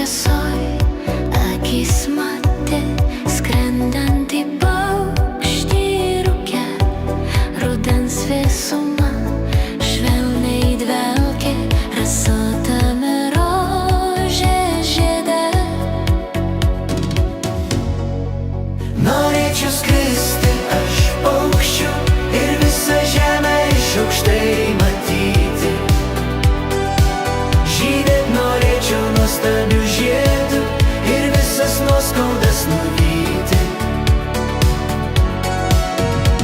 šviesoj akis matė skrendantį paukštį rūke. Rudens vėsuma švelniai dvelkė rasotame rožės žiede. Norėčiau skristi aš paukščiu ir visą žemę iš aukštai matyti. Žydėt norėčiau nuostabių žiedų ir visas nuoskaudas nuvyti.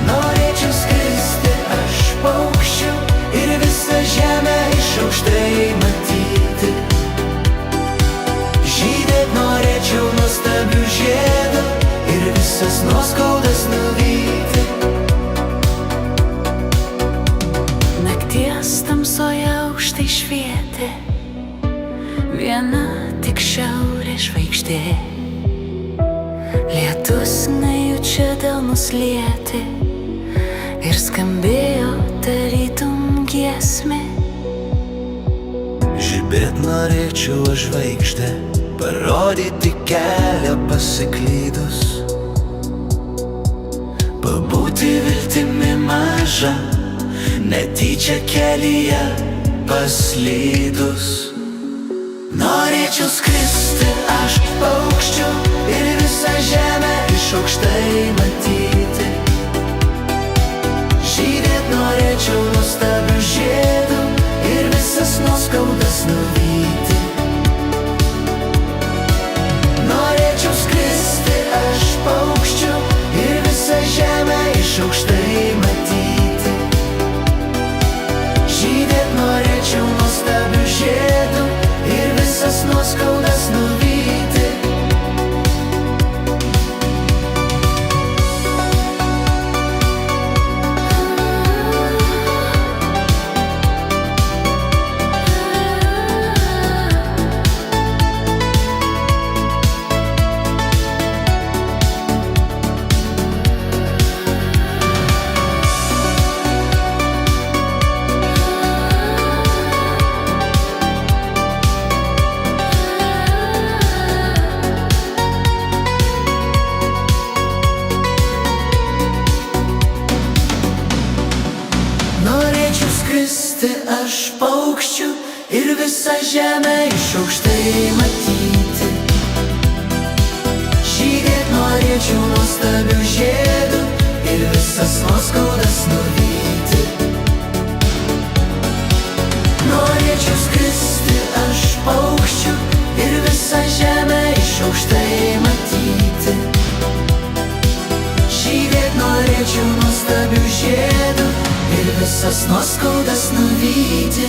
Norėčiau skristi aš paukščiu ir visą žemę iš aukštai matyti. Žydėt norėčiau nuostabių žiedų ir visas nuoskaudas nuvyti. Nakties tamsoje aukštai švietė viena tik šiaurės žvaigždė. Lietus nejučia delnus lietė ir skambėjo tarytum giesmė. Žibėt norėčiau aš žvaigždę, parodyti kelią pasiklydus, pabūti viltimi maža, netyčia kelyje paslydus. Norėčiau skristi aš paukščiu ir visą žemę iš aukštai matyti. Žydėt norėčiau nuostabių žiedų ir visas nuoskaudas nuvyti. Norėčiau skristi aš paukščiu ir visą žemę iš aukštai matyti. Žydėt norėčiau nuostabių žiedų ir visas nuoskaudas nuvyti. Norėčiau skristi aš paukščiu ir visą žemę iš aukštai matyti. Žydėt norėčiau nuostabių žiedų ir visas nuoskaudas nuvyti. Norėčiau skristi aš paukščiu ir visą žemę iš aukštai matyti. Žydėt norėčiau nuostabių žiedų ir visas nuoskaudas nuvyti.